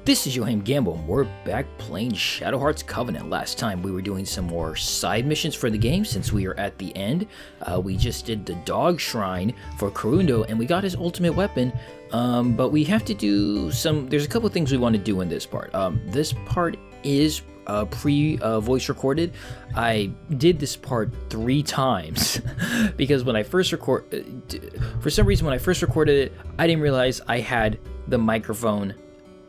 This is Yohhamgambal, and we're back playing Shadow Hearts Covenant. Last time we were doing some more side missions for the game since we are at the end. We just did the dog shrine for Karundo and we got his ultimate weapon, but we have to do there's a couple things we want to do in this part. This part is pre-voice recorded. I did this part 3 times because when I first for some reason when I first recorded it, I didn't realize I had the microphone,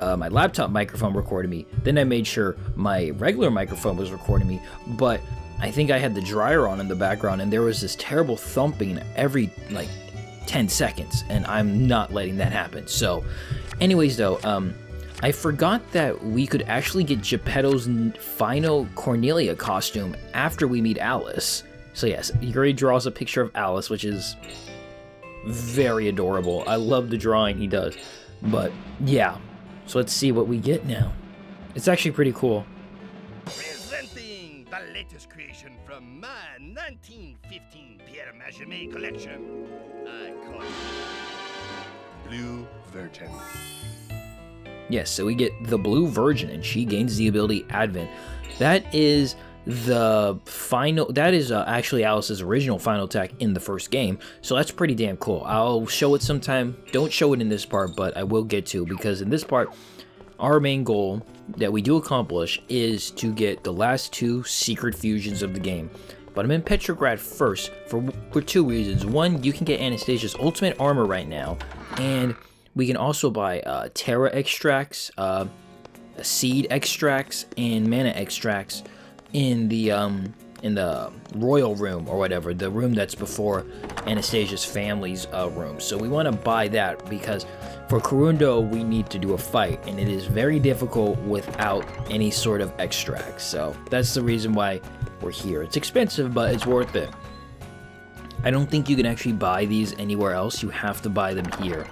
my laptop microphone recorded me. Then I made sure my regular microphone was recording me, but I think I had the dryer on in the background and there was this terrible thumping every like 10 seconds and I'm not letting that happen. So anyways though, I forgot that we could actually get Geppetto's final Cornelia costume after we meet Alice. So yes, Yuri draws a picture of Alice, which is very adorable. I love the drawing he does. But yeah, so let's see what we get now. It's actually pretty cool. Presenting the latest creation from my 1915 Pierre Machemet collection. I call it Blue Virgin. Yes, so we get the Blue Virgin, and she gains the ability Advent. That is the final. That is actually Alice's original final attack in the first game. So that's pretty damn cool. I'll show it sometime. Don't show it in this part, but I will get to, because in this part, our main goal that we do accomplish is to get the last 2 secret fusions of the game. But I'm in Petrograd first for 2 reasons. One, you can get Anastasia's ultimate armor right now, and we can also buy Terra extracts, seed extracts, and mana extracts in the royal room or whatever, the room that's before Anastasia's family's room. So we want to buy that because for Karundo we need to do a fight, and it is very difficult without any sort of extracts. So that's the reason why we're here. It's expensive, but it's worth it. I don't think you can actually buy these anywhere else. You have to buy them here.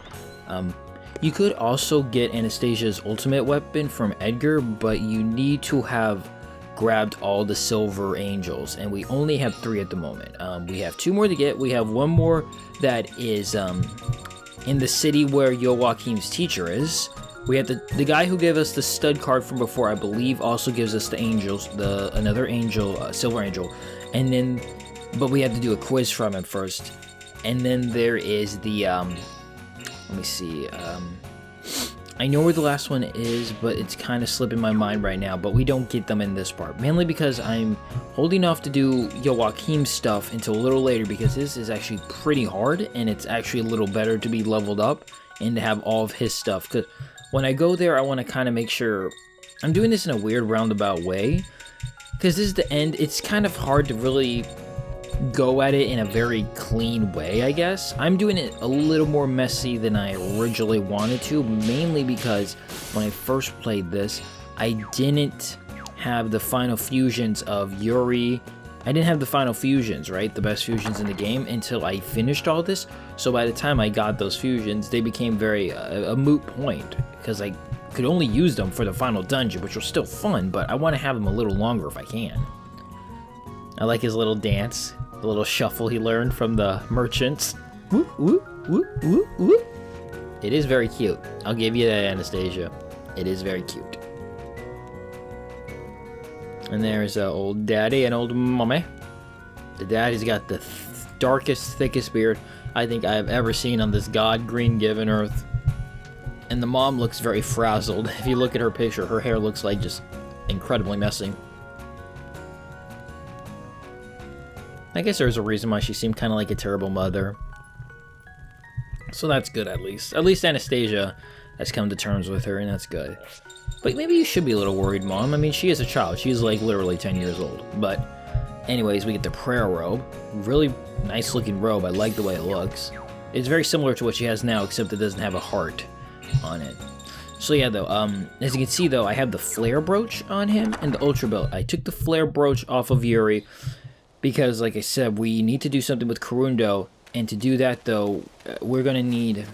You could also get Anastasia's ultimate weapon from Edgar, but you need to have grabbed all the silver angels, and we only have 3 at the moment. We have 2 more to get. We have 1 more that is in the city where Joachim's teacher is. We have the guy who gave us the stud card from before, I believe, also gives us the angels, another angel, silver angel, and then, but we have to do a quiz from him first. And then there is the let me see. I know where the last one is, but it's kind of slipping my mind right now, but we don't get them in this part. Mainly because I'm holding off to do Joachim's stuff until a little later, because this is actually pretty hard, and it's actually a little better to be leveled up and to have all of his stuff. Because when I go there, I want to kind of make sure... I'm doing this in a weird roundabout way, because this is the end. It's kind of hard to really go at it in a very clean way, I guess. I'm doing it a little more messy than I originally wanted to, mainly because when I first played this, I didn't have the final fusions of Yuri. I didn't have the final fusions, right? The best fusions in the game until I finished all this. So by the time I got those fusions, they became very a moot point, because I could only use them for the final dungeon, which was still fun, but I want to have them a little longer if I can. I like his little dance. The little shuffle he learned from the merchants. Whoop, whoop, whoop, whoop, whoop. It is very cute. I'll give you that, Anastasia. It is very cute. And there's old daddy and old mommy. The daddy's got the darkest, thickest beard I think I have ever seen on this God-green-given earth. And the mom looks very frazzled. If you look at her picture, her hair looks like just incredibly messy. I guess there's a reason why she seemed kind of like a terrible mother. So that's good, at least. At least Anastasia has come to terms with her, and that's good. But maybe you should be a little worried, Mom. I mean, she is a child. She's like literally 10 years old. But anyways, we get the prayer robe. Really nice looking robe. I like the way it looks. It's very similar to what she has now, except it doesn't have a heart on it. So yeah, though, as you can see, though, I have the flare brooch on him and the ultra belt. I took the flare brooch off of Yuri, because, like I said, we need to do something with Karundo, and to do that, though, we're going to need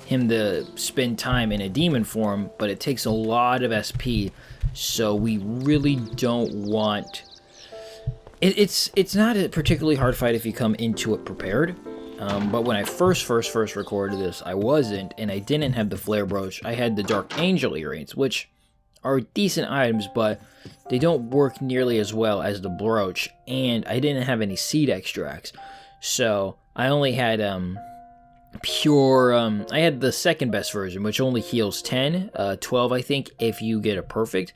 him to spend time in a demon form, but it takes a lot of SP, so we really don't want... It's not a particularly hard fight if you come into it prepared, But when I first recorded this, I wasn't, and I didn't have the flare brooch. I had the Dark Angel earrings, which are decent items, but they don't work nearly as well as the brooch, and I didn't have any seed extracts. So I only had pure I had the second best version, which only heals 10, 12 I think if you get a perfect.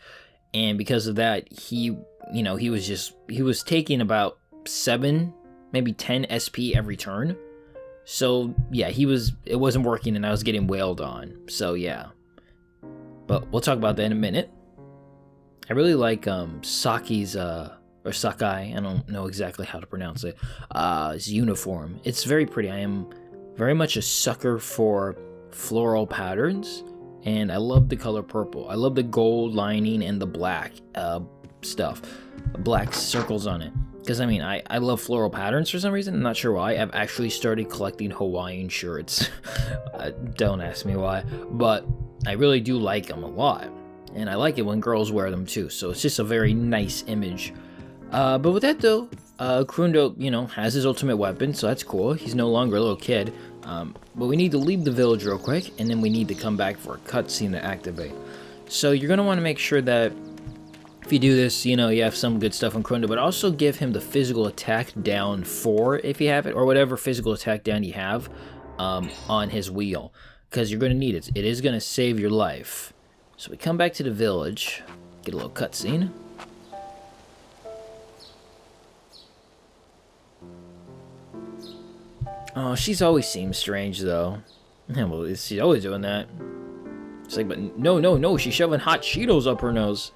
And because of that, he was taking about 7, maybe 10 SP every turn. So yeah, it wasn't working and I was getting wailed on. So yeah. But we'll talk about that in a minute. I really like Saki's or Sakai, I don't know exactly how to pronounce it. His uniform. It's very pretty. I am very much a sucker for floral patterns, and I love the color purple. I love the gold lining and the black stuff, black circles on it. Because I mean, I love floral patterns for some reason. I'm not sure why. I've actually started collecting Hawaiian shirts. Don't ask me why, but I really do like them a lot, and I like it when girls wear them too. So it's just a very nice image. But with that though, Kurundo, has his ultimate weapon, so that's cool. He's no longer a little kid. But we need to leave the village real quick, and then we need to come back for a cutscene to activate. So you're gonna want to make sure that if you do this, you have some good stuff on Kurundo, but also give him the physical attack down 4 if you have it, or whatever physical attack down you have on his wheel, because you're gonna need it. It is gonna save your life. So we come back to the village, get a little cutscene. Oh, she's always seemed strange, though. Yeah, well, she's always doing that. It's like, but no, she's shoving hot Cheetos up her nose.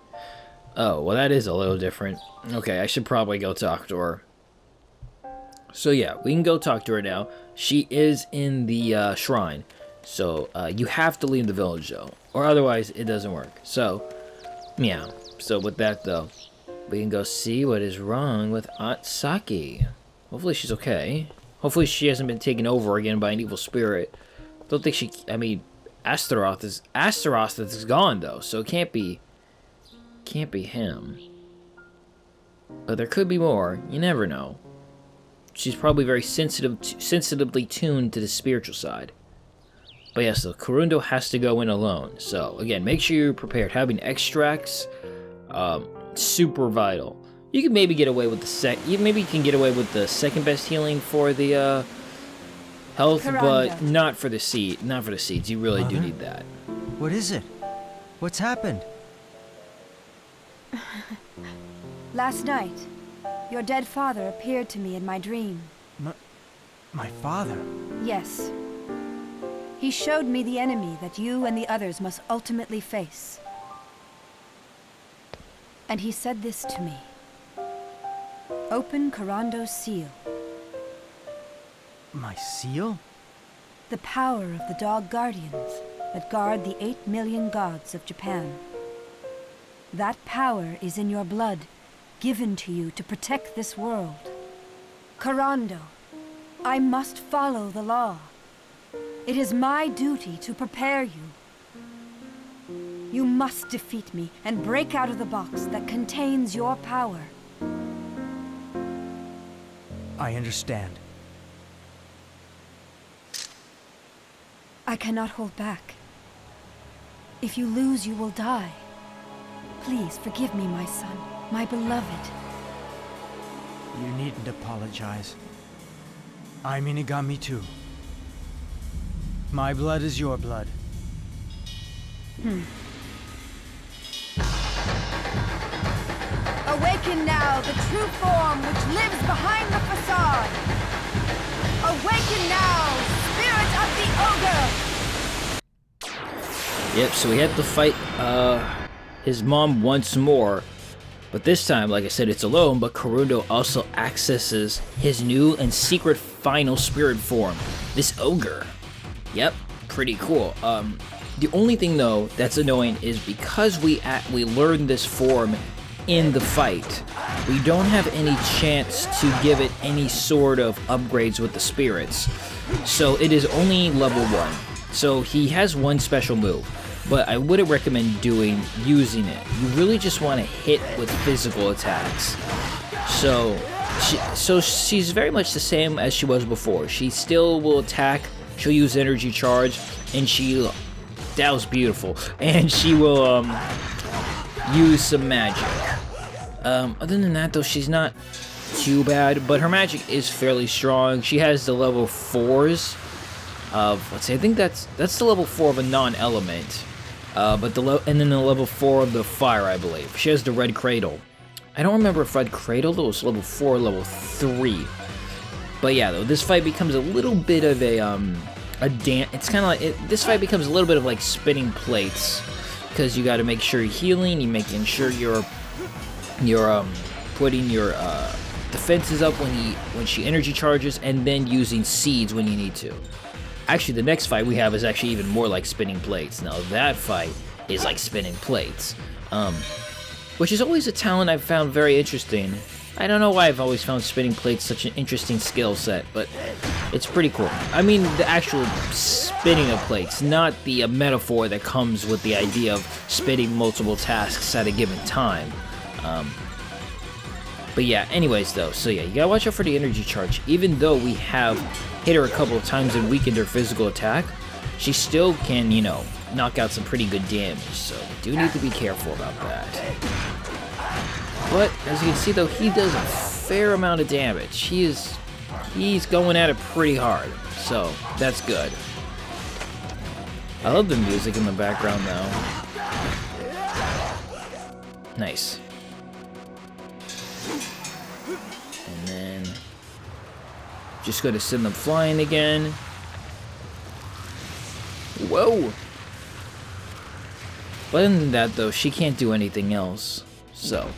Oh, well, that is a little different. Okay, I should probably go talk to her. So yeah, we can go talk to her now. She is in the shrine. So, you have to leave the village, though. Or otherwise, it doesn't work. So, yeah. So with that, though, we can go see what is wrong with Atsaki. Hopefully she's okay. Hopefully she hasn't been taken over again by an evil spirit. Don't think she... I mean, Astaroth is gone, though, so it can't be him. But there could be more. You never know. She's probably very sensitively tuned to the spiritual side. But yes, so Kurundo has to go in alone. So, again, make sure you're prepared. Having extracts, super vital. You can maybe get away with maybe you can get away with the second best healing for the health, Kurundo. But not for the seed. Not for the seeds. You really do need that. What is it? What's happened? Last night, your dead father appeared to me in my dream. My father? Yes. He showed me the enemy that you and the others must ultimately face. And he said this to me. Open Kurondo's seal. My seal? The power of the Dog Guardians that guard the 8 million gods of Japan. That power is in your blood, given to you to protect this world. Kurondo, I must follow the law. It is my duty to prepare you. You must defeat me and break out of the box that contains your power. I understand. I cannot hold back. If you lose, you will die. Please forgive me, my son, my beloved. You needn't apologize. I'm Inagami too. My blood is your blood. Awaken now the true form which lives behind the facade. Awaken now, spirit of the ogre! Yep, so we have to fight his mom once more. But this time, like I said, it's alone, but Kurundo also accesses his new and secret final spirit form, this ogre. Yep, pretty cool. The only thing though that's annoying is because we learned this form in the fight, we don't have any chance to give it any sort of upgrades with the spirits. So it is only level 1. So he has one special move, but I wouldn't recommend using it. You really just want to hit with physical attacks. So she's very much the same as she was before. She still will attack, she'll use energy charge, and that was beautiful. And she will use some magic. Other than that, though, she's not too bad, but her magic is fairly strong. She has the level 4s of, let's see, I think that's the level 4 of a non-element, and then the level 4 of the fire, I believe. She has the red cradle. I don't remember if red cradle was level 4 or level 3. But yeah, though, this fight becomes a little bit of a dance. It's kind of like this fight becomes a little bit of like spinning plates, because you got to make sure you're healing, you're making sure you're putting your defenses up when she energy charges, and then using seeds when you need to. Actually, the next fight we have is actually even more like spinning plates. Now that fight is like spinning plates, which is always a talent I've found very interesting. I don't know why I've always found spinning plates such an interesting skill set, but it's pretty cool. I mean, the actual spinning of plates, not the metaphor that comes with the idea of spinning multiple tasks at a given time. But yeah, anyways though, so yeah, you gotta watch out for the energy charge. Even though we have hit her a couple of times and weakened her physical attack, she still can, you know, knock out some pretty good damage, so we do need to be careful about that. But as you can see though, he does a fair amount of damage. He's going at it pretty hard, so that's good. I love the music in the background though. Nice. And then just gonna send them flying again. Whoa! But other than that though, she can't do anything else, so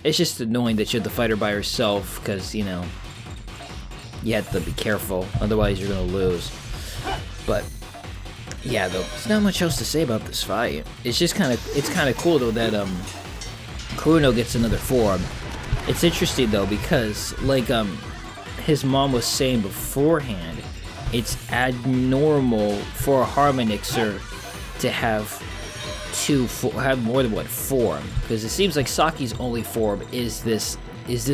it's just annoying that you have to fight her by herself, because, you know, you have to be careful, otherwise you're gonna lose. But yeah, though, there's not much else to say about this fight. It's just kind of cool though that Kuruno gets another form. It's interesting though, because like his mom was saying beforehand, it's abnormal for a Harmonixer to have more than one form, because it seems like Saki's only form is this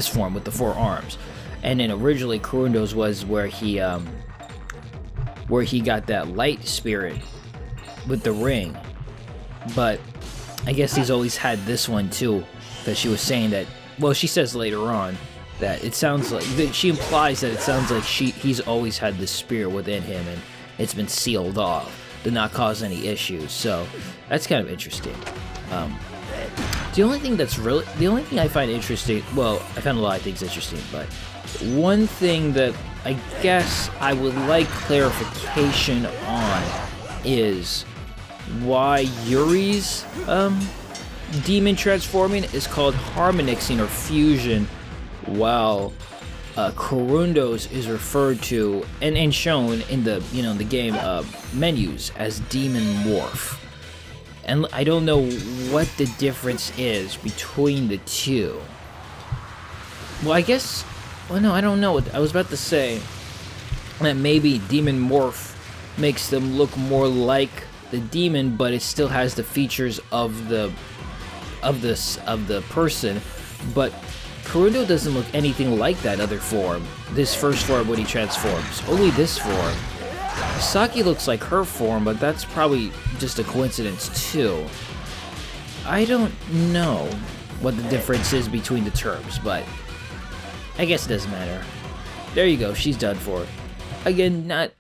form with the 4 arms, and then originally Kurundo's was where he got that light spirit with the ring, but I guess he's always had this one too, because she was saying that, well, she says later on that it sounds like, she implies that it sounds like he's always had this spirit within him, and it's been sealed off to not cause any issues, so that's kind of interesting. The only thing I find interesting, well, I found a lot of things interesting, but one thing that I guess I would like clarification on is why Yuri's demon transforming is called harmonixing or fusion, while Kurundo's is referred to and shown in the the game menus as demon morph. And I don't know what the difference is between the two. Well, I guess, well, no, I don't know. I was about to say that maybe demon morph makes them look more like the demon, but it still has the features of the person. But Kurundo doesn't look anything like that other form. This first form when he transforms. Only this form. Saki looks like her form, but that's probably just a coincidence too. I don't know what the difference is between the terms, but I guess it doesn't matter. There you go, she's done for. Again, not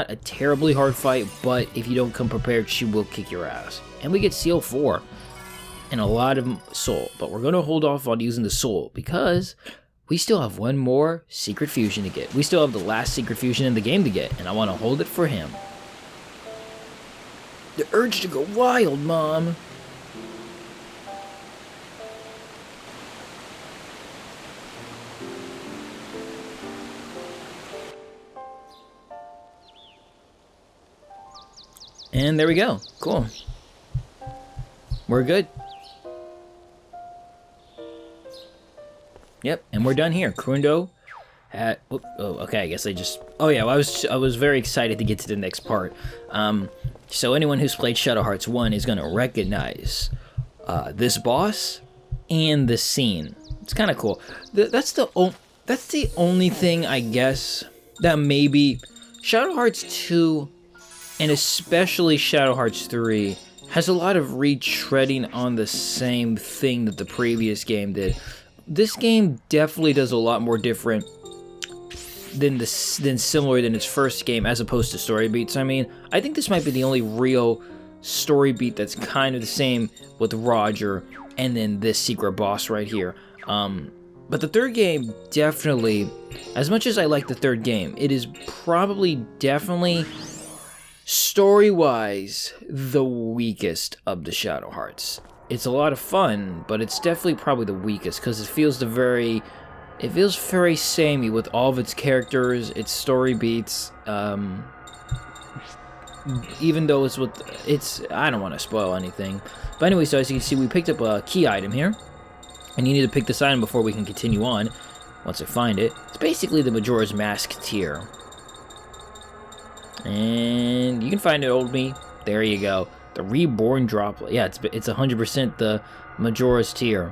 a terribly hard fight, but if you don't come prepared, she will kick your ass. And we get Seal 4 and a lot of soul, but we're going to hold off on using the soul because we still have one more secret fusion to get. We still have the last secret fusion in the game to get, and I want to hold it for him. The urge to go wild, Mom. And there we go. Cool. We're good. Yep, and we're done here. Kurundo at... Oh, okay, I guess I just... Oh yeah, well, I was very excited to get to the next part. So anyone who's played Shadow Hearts 1 is going to recognize this boss and this scene. It's kind of cool. That's the only thing, I guess, that maybe Shadow Hearts 2 and especially Shadow Hearts 3 has a lot of retreading on the same thing that the previous game did. This game definitely does a lot more different than similar than its first game, as opposed to story beats. I mean, I think this might be the only real story beat that's kind of the same with Roger and then this secret boss right here. But the third game definitely, as much as I like the third game, it is probably definitely story-wise the weakest of the Shadow Hearts. It's a lot of fun, but it's definitely probably the weakest because it feels very samey with all of its characters, its story beats. Even though I don't want to spoil anything. But anyway, so as you can see, we picked up a key item here. And you need to pick this item before we can continue on. Once I find it. It's basically the Majora's Mask tier. And you can find it, old me. There you go. The Reborn Droplet. Yeah, it's 100% the Majora's tier.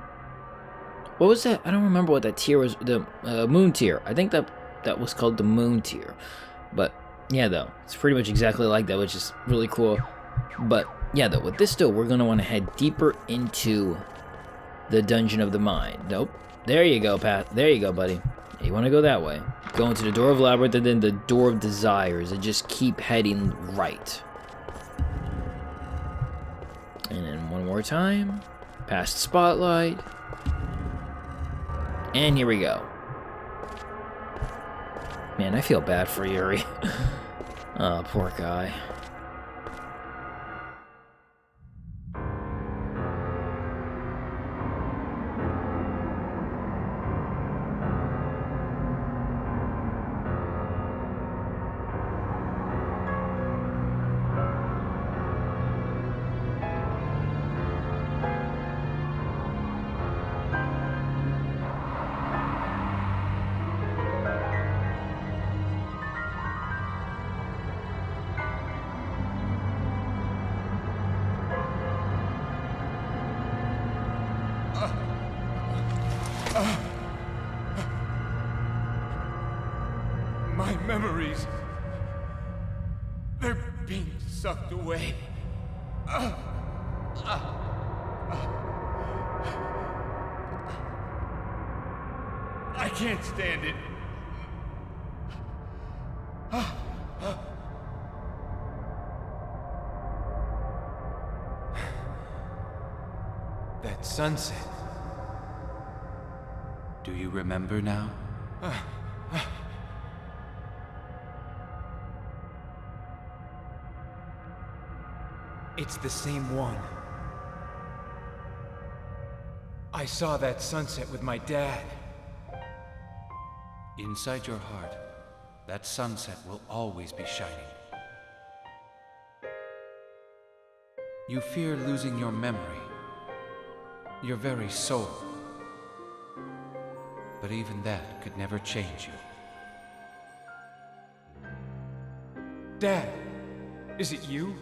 What was that? I don't remember what that tier was. The Moon tier. I think that was called the Moon tier. But yeah, though, it's pretty much exactly like that, which is really cool. But yeah, though, with this though, we're gonna want to head deeper into the Dungeon of the Mind. Nope. There you go, Pat. There you go, buddy. You want to go that way. Go into the Door of Labyrinth and then the Door of Desires, and just keep heading right. And then one more time. Past Spotlight. And here we go. Man, I feel bad for Yuri. Oh, poor guy. My memories, they're being sucked away. I can't stand it. That sunset. Do you remember now? It's the same one. I saw that sunset with my dad. Inside your heart, that sunset will always be shining. You fear losing your memory, your very soul. But even that could never change you. Dad, is it you?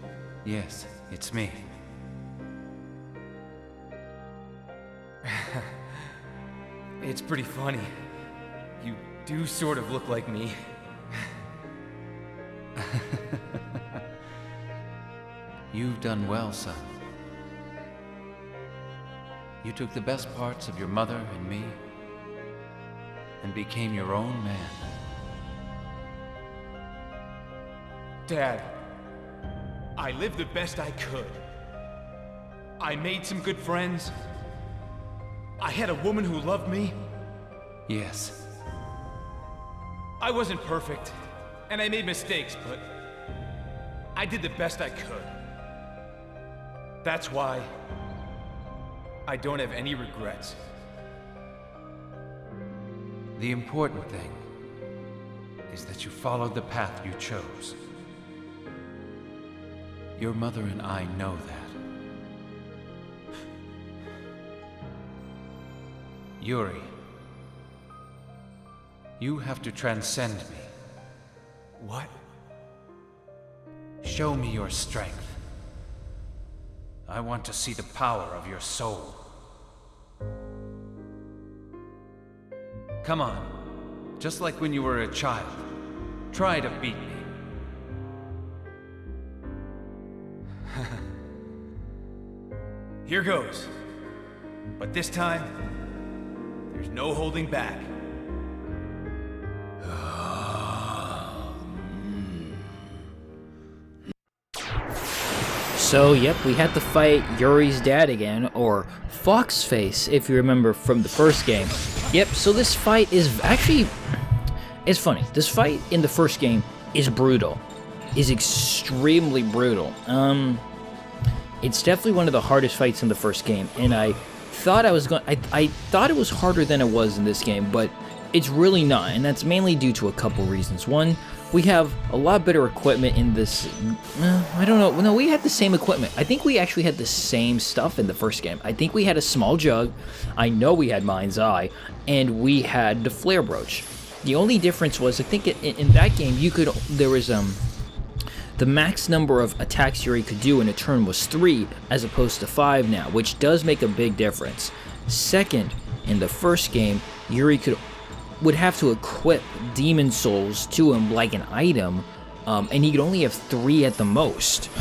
Yes, it's me. It's pretty funny. You do sort of look like me. You've done well, son. You took the best parts of your mother and me and became your own man. Dad, I lived the best I could. I made some good friends. I had a woman who loved me. Yes. I wasn't perfect, and I made mistakes, but I did the best I could. That's why I don't have any regrets. The important thing is that you followed the path you chose. Your mother and I know that. Yuri, you have to transcend me. What? Show me your strength. I want to see the power of your soul. Come on, just like when you were a child. Try to beat me. Here goes. But this time, there's no holding back. So, yep, we had to fight Yuri's dad again, or Foxface, if you remember from the first game. Yep, so this fight is actually... It's funny. This fight in the first game is brutal. Is extremely brutal. It's definitely one of the hardest fights in the first game, and I thought I thought it was harder than it was in this game, but it's really not, and that's mainly due to a couple reasons. One, we have a lot better equipment in this. I don't know. No, we had the same equipment. I think we actually had the same stuff in the first game. I think we had a small jug. I know we had Mind's Eye, and we had the flare brooch. The only difference was, I think in that game there was the max number of attacks Yuri could do in a turn was 3 as opposed to 5 now, which does make a big difference. Second, in the first game, Yuri would have to equip demon souls to him like an item, and he could only have 3 at the most,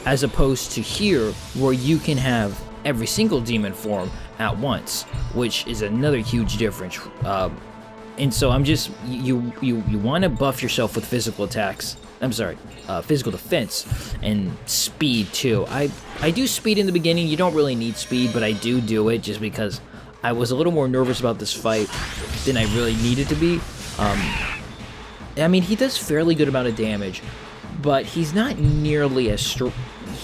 as opposed to here where you can have every single demon form at once, which is another huge difference. And so I'm just, you want to buff yourself with physical attacks. I'm sorry, physical defense and speed too. I do speed in the beginning. You don't really need speed, but I do it just because I was a little more nervous about this fight than I really needed to be. I mean, he does fairly good amount of damage, but he's not nearly as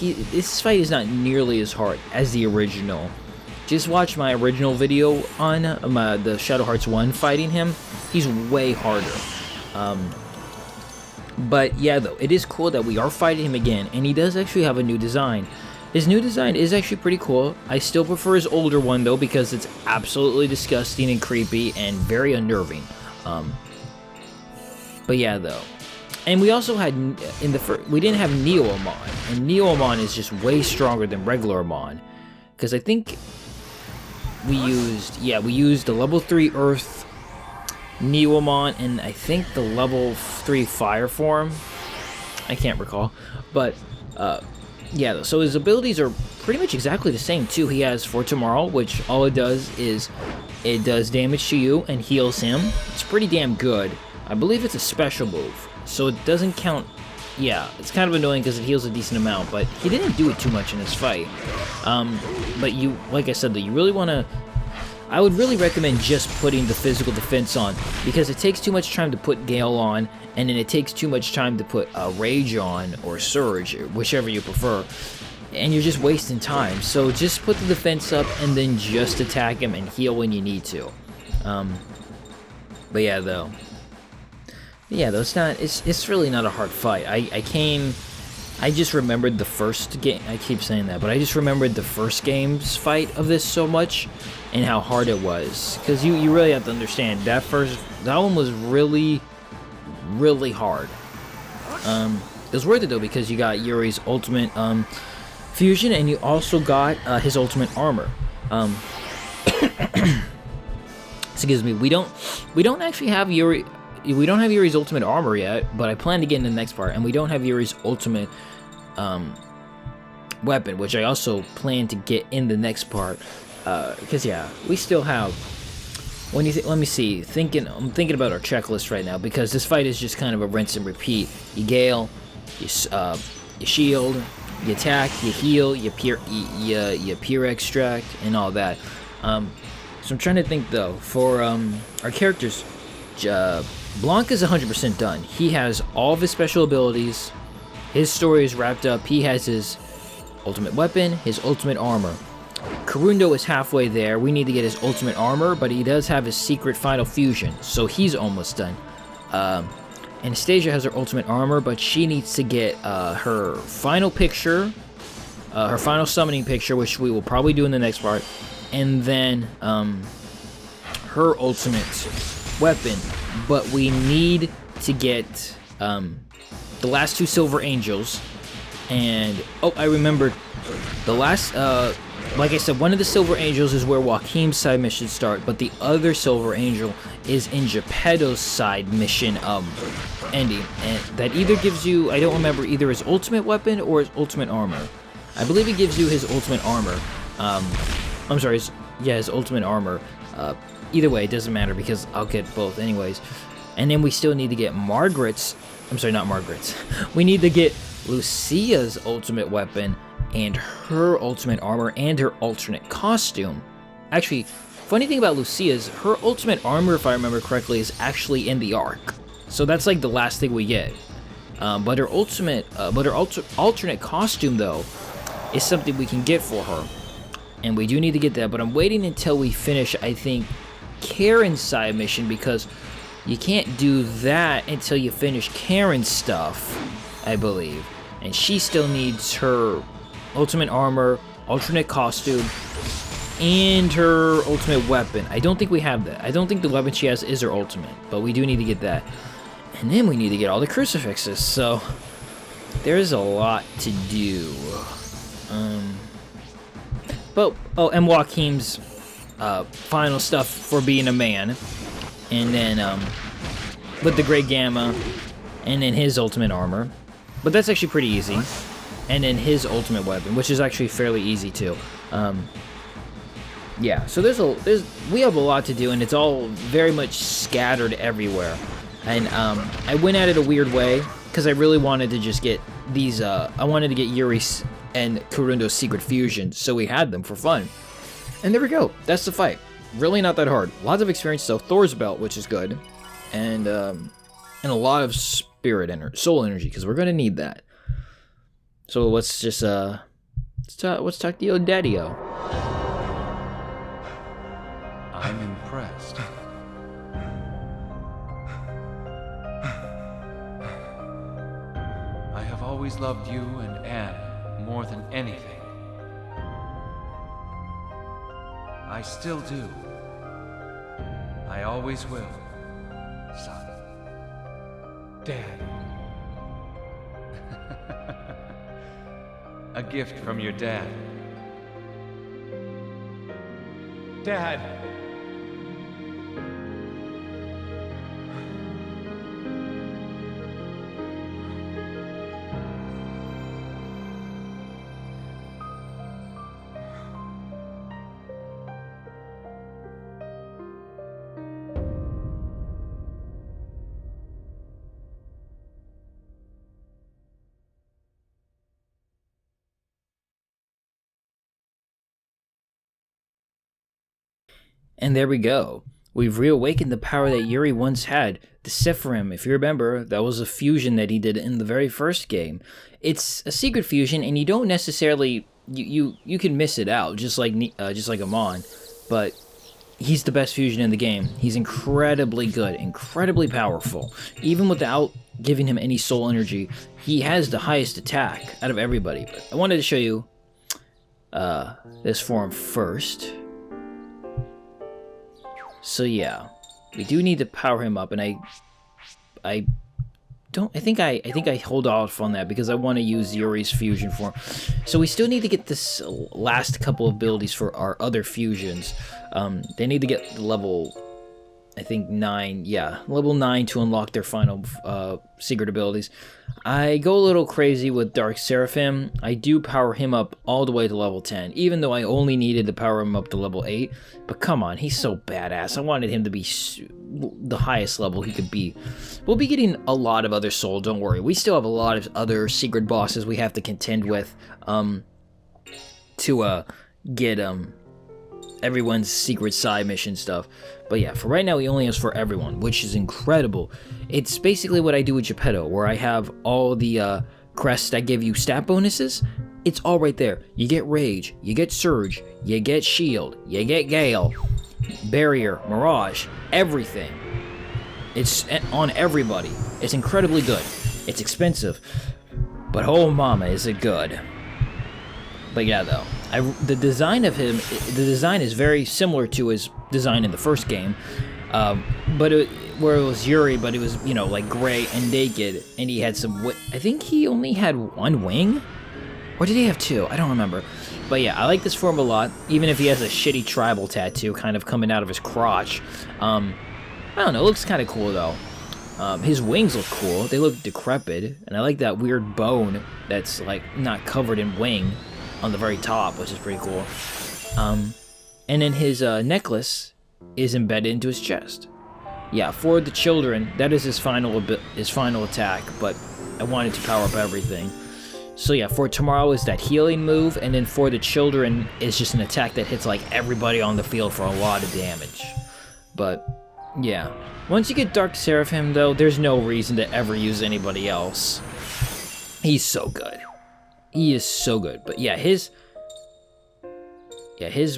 this fight is not nearly as hard as the original. Just watch my original video on the Shadow Hearts 1 fighting him. He's way harder. But yeah, though, it is cool that we are fighting him again, and he does actually have a new design. His new design is actually pretty cool. I still prefer his older one, though, because it's absolutely disgusting and creepy and very unnerving. But yeah, though. And we also had, we didn't have Neo-Amon, and Neo-Amon is just way stronger than regular Amon. Because I think we used the level 3 Earth Neo-Amon, and I think the level 3 Fire form. I can't recall. But, yeah, so his abilities are pretty much exactly the same, too. He has For Tomorrow, which all it does is it does damage to you and heals him. It's pretty damn good. I believe it's a special move, so it doesn't count. Yeah, it's kind of annoying because it heals a decent amount, but he didn't do it too much in this fight. But you, like I said, though, you really want to... I would really recommend just putting the physical defense on, because it takes too much time to put Gale on, and then it takes too much time to put Rage on, or Surge, whichever you prefer, and you're just wasting time. So just put the defense up, and then just attack him and heal when you need to. But yeah, though. Yeah, though, it's really not a hard fight. I just remembered the first game. I keep saying that, but I just remembered the first game's fight of this so much, and how hard it was. Because you really have to understand, that one was really, really hard. It was worth it, though, because you got Yuri's ultimate fusion, and you also got his ultimate armor. Excuse me, we don't actually have Yuri. We don't have Yuri's ultimate armor yet, but I plan to get in the next part, and we don't have Yuri's ultimate weapon, which I also plan to get in the next part. Because yeah, we still have. Let me see. I'm thinking about our checklist right now, because this fight is just kind of a rinse and repeat. You Gale, you shield, you attack, you heal, you pure extract, and all that. So I'm trying to think though for our characters. Blanca's 100% done. He has all of his special abilities. His story is wrapped up. He has his ultimate weapon, his ultimate armor. Karundo is halfway there. We need to get his ultimate armor, but he does have his secret final fusion, so he's almost done. Anastasia has her ultimate armor, but she needs to get her final picture, her final summoning picture, which we will probably do in the next part, and then her ultimate weapon. But we need to get the last 2 Silver Angels, and oh, I remembered the last. Like I said, one of the Silver Angels is where Joachim's side mission start, but the other Silver Angel is in Geppetto's side mission ending, and that either gives you, I don't remember, either his ultimate weapon or his ultimate armor. I believe it gives you his ultimate armor, I'm sorry, his ultimate armor. Either way, it doesn't matter because I'll get both anyways. And then we still need to get Margaret's, I'm sorry, not Margaret's. We need to get Lucia's ultimate weapon and her ultimate armor and her alternate costume. Actually, funny thing about Lucia is her ultimate armor, if I remember correctly, is actually in the arc. So that's like the last thing we get. But her alternate costume though is something we can get for her, and we do need to get that. But I'm waiting until we finish, I think, Karen's side mission, because you can't do that until you finish Karen's stuff, I believe. And she still needs her ultimate armor, alternate costume, and her ultimate weapon. I don't think we have that. I don't think the weapon she has is her ultimate, but we do need to get that. And then we need to get all the crucifixes, so there's a lot to do. And Joachim's final stuff for being a man, and then with the Great Gamma, and then his ultimate armor, but that's actually pretty easy, and then his ultimate weapon, which is actually fairly easy too. Yeah, so we have a lot to do, and it's all very much scattered everywhere. And I went at it a weird way because I really wanted to just get these. I wanted to get Yuri's and Kurundo's secret fusion, so we had them for fun. And there we go. That's the fight. Really not that hard. Lots of experience though. Thor's belt, which is good, and a lot of soul energy, because we're gonna need that. So let's just let's talk to old Daddy-O. I'm impressed. I have always loved you and Anne more than anything. I still do. I always will, son. Dad. A gift from your dad. Dad. And there we go. We've reawakened the power that Yuri once had. The Sephirim, if you remember, that was a fusion that he did in the very first game. It's a secret fusion, and you don't necessarily you can miss it out, just like Amon. But he's the best fusion in the game. He's incredibly good, incredibly powerful. Even without giving him any soul energy, he has the highest attack out of everybody. But I wanted to show you this form first. So yeah, we do need to power him up, and I think I hold off on that because I want to use Yuri's fusion form. So we still need to get this last couple of abilities for our other fusions. They need to get level, I think 9, yeah, level 9 to unlock their final secret abilities. I go a little crazy with Dark Seraphim. I do power him up all the way to level 10, even though I only needed to power him up to level 8. But come on, he's so badass. I wanted him to be the highest level he could be. We'll be getting a lot of other soul, don't worry. We still have a lot of other secret bosses we have to contend with to get everyone's secret side mission stuff. But yeah, for right now, he only has for everyone, which is incredible. It's basically what I do with Geppetto, where I have all the crests that give you stat bonuses. It's all right there. You get Rage, you get Surge, you get Shield, you get Gale, Barrier, Mirage, everything. It's on everybody. It's incredibly good. It's expensive, but oh mama, is it good. But yeah, though, the design of him, the design is very similar to his design in the first game, where it was Yuri, but it was, you know, like gray and naked, and he had some, I think he only had one wing? Or did he have two? I don't remember. But yeah, I like this form a lot, even if he has a shitty tribal tattoo kind of coming out of his crotch. I don't know, it looks kind of cool though. His wings look cool, they look decrepit, and I like that weird bone that's like not covered in wing. on the very top, which is pretty cool. And then his necklace is embedded into his chest. Yeah, for the children, that is his final attack, but I wanted to power up everything. So yeah, for tomorrow is that healing move, and then for the children, it's just an attack that hits like everybody on the field for a lot of damage. But yeah, once you get Dark Seraphim though, there's no reason to ever use anybody else. He's so good. He is so good. But yeah, his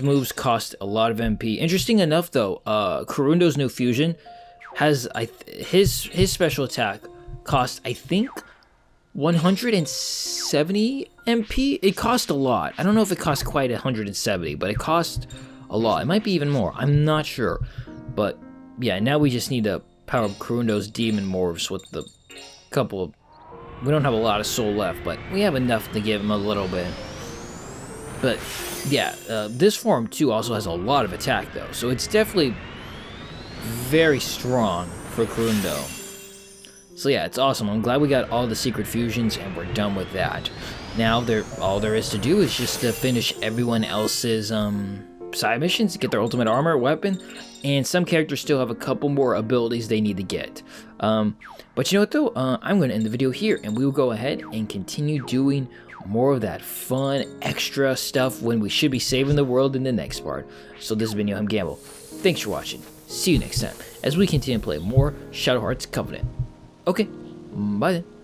moves cost a lot of MP. Interesting enough though, Kurundo's new fusion has his special attack cost, I think, 170 MP. It cost a lot. I don't know if it cost quite 170, but it cost a lot. It might be even more. I'm not sure. But yeah, now we just need to power up Kurundo's demon morphs with the couple of... We don't have a lot of soul left, but we have enough to give him a little bit. But yeah, this form too also has a lot of attack though, so it's definitely very strong for Kurundo. So yeah, it's awesome. I'm glad we got all the secret fusions and we're done with that. Now all there is to do is just to finish everyone else's side missions, get their ultimate armor, weapon, and some characters still have a couple more abilities they need to get. But you know what though, I'm going to end the video here and we will go ahead and continue doing more of that fun extra stuff when we should be saving the world in the next part. So this has been Yohhamgambal. Thanks for watching. See you next time as we continue to play more Shadow Hearts Covenant. Okay, bye then.